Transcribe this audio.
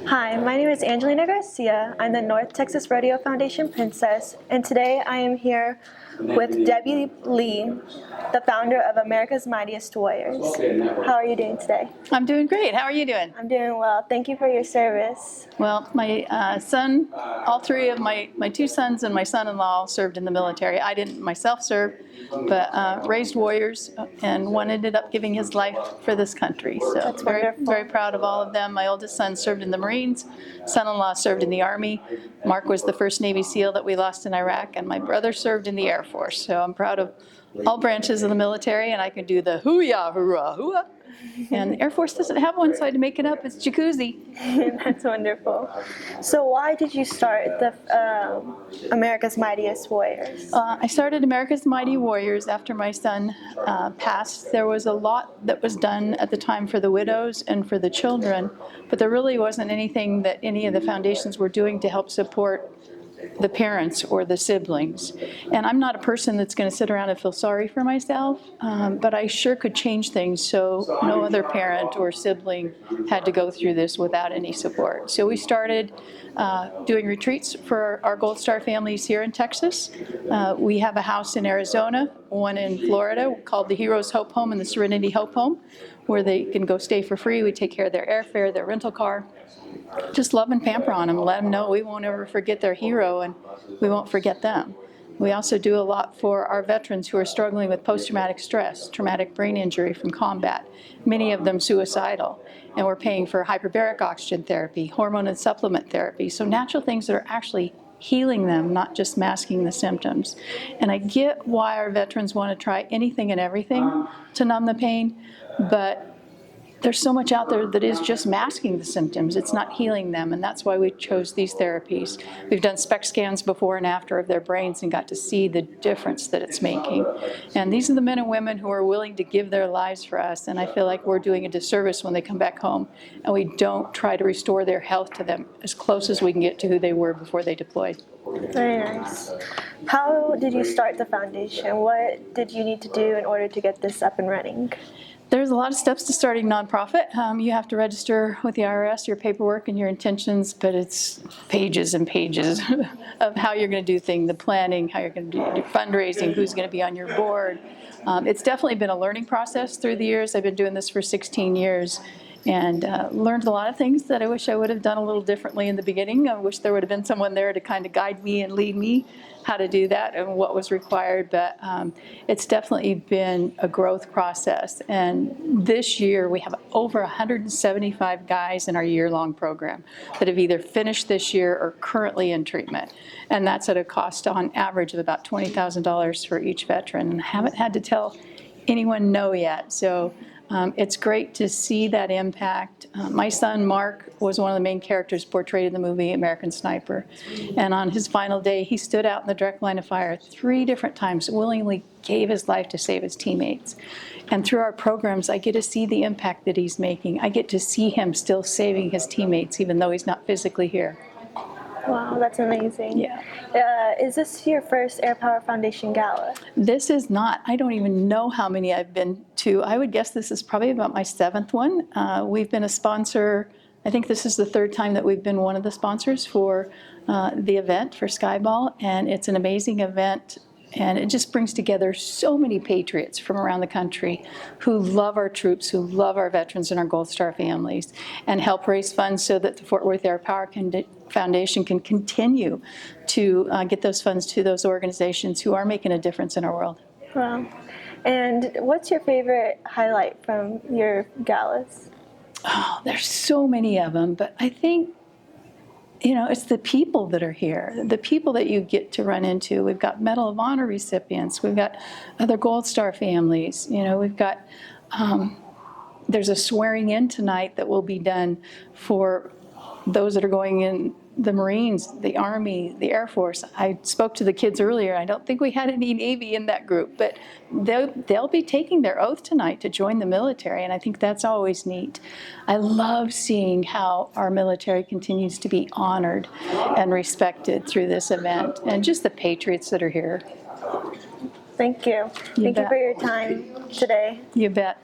Hi, my name is Angelina Garcia. I'm the North Texas Rodeo Foundation Princess, and today I am here with Debbie Lee, the founder of America's Mightiest Warriors. How are you doing today? I'm doing great. How are you doing? I'm doing well. Thank you for your service. Well, my son, all three of my two sons and my son-in-law served in the military. I didn't myself serve, but raised warriors, and one ended up giving his life for this country. So That's very, wonderful. very proud of all of them. My oldest son served in the Marines. Son-in-law served in the Army. Mark was the first Navy SEAL that we lost in Iraq, and my brother served in the Air Force. So I'm proud of all branches of the military, and I can do the hoo-yah, hoorah, hoo-ah. And the Air Force doesn't have one, so I had to make it up. It's jacuzzi. That's wonderful. So why did you start the America's Mightiest Warriors? I started America's Mighty Warriors after my son passed. There was a lot that was done at the time for the widows and for the children, but there really wasn't anything that any of the foundations were doing to help support the parents or the siblings. And I'm not a person that's going to sit around and feel sorry for myself, but I sure could change things so no other parent or sibling had to go through this without any support. So we started doing retreats for our Gold Star families here in Texas. We have a house in Arizona, one in Florida called the Heroes Hope Home and the Serenity Hope Home, where they can go stay for free. We take care of their airfare, their rental car. Just love and pamper on them, let them know we won't ever forget their hero and we won't forget them. We also do a lot for our veterans who are struggling with post-traumatic stress, traumatic brain injury from combat, many of them suicidal. And we're paying for hyperbaric oxygen therapy, hormone and supplement therapy, so natural things that are actually healing them, not just masking the symptoms. And I get why our veterans want to try anything and everything to numb the pain, but there's so much out there that is just masking the symptoms. It's not healing them, and that's why we chose these therapies. We've done SPECT scans before and after of their brains and got to see the difference that it's making. And these are the men and women who are willing to give their lives for us, and I feel like we're doing a disservice when they come back home and we don't try to restore their health to them as close as we can get to who they were before they deployed. Very nice. How did you start the foundation? What did you need to do in order to get this up and running? There's a lot of steps to starting a nonprofit. You have to register with the IRS, your paperwork and your intentions, but it's pages and pages of how you're going to do things, the planning, how you're going to do fundraising, who's going to be on your board. It's definitely been a learning process through the years. I've been doing this for 16 years and learned a lot of things that I wish I would have done a little differently in the beginning. I wish there would have been someone there to kind of guide me and lead me how to do that and what was required, but it's definitely been a growth process. And this year we have over 175 guys in our year-long program that have either finished this year or currently in treatment. And that's at a cost on average of about $20,000 for each veteran. And I haven't had to tell anyone no yet. So it's great to see that impact. My son, Mark, was one of the main characters portrayed in the movie American Sniper. And on his final day, he stood out in the direct line of fire 3 different times, willingly gave his life to save his teammates. And through our programs, I get to see the impact that he's making. I get to see him still saving his teammates, even though he's not physically here. Wow, that's amazing. Yeah. Is this your first Airpower Foundation Gala? This is not. I don't even know how many I've been to. I would guess this is probably about my 7th one. We've been a sponsor. I think this is the 3rd time that we've been one of the sponsors for the event for Skyball, and it's an amazing event. And it just brings together so many patriots from around the country who love our troops, who love our veterans and our Gold Star families, and help raise funds so that the Fort Worth Airpower Foundation can continue to get those funds to those organizations who are making a difference in our world. Wow. And what's your favorite highlight from your galas? Oh, there's so many of them, but I think it's the people that are here, the people that you get to run into. We've got Medal of Honor recipients. We've got other Gold Star families. We've got, there's a swearing in tonight that will be done for those that are going in the Marines, the Army, the Air Force. I spoke to the kids earlier. I don't think we had any Navy in that group, but they'll be taking their oath tonight to join the military, and I think that's always neat. I love seeing how our military continues to be honored and respected through this event, and just the patriots that are here. Thank you. Thank you for your time today. You bet.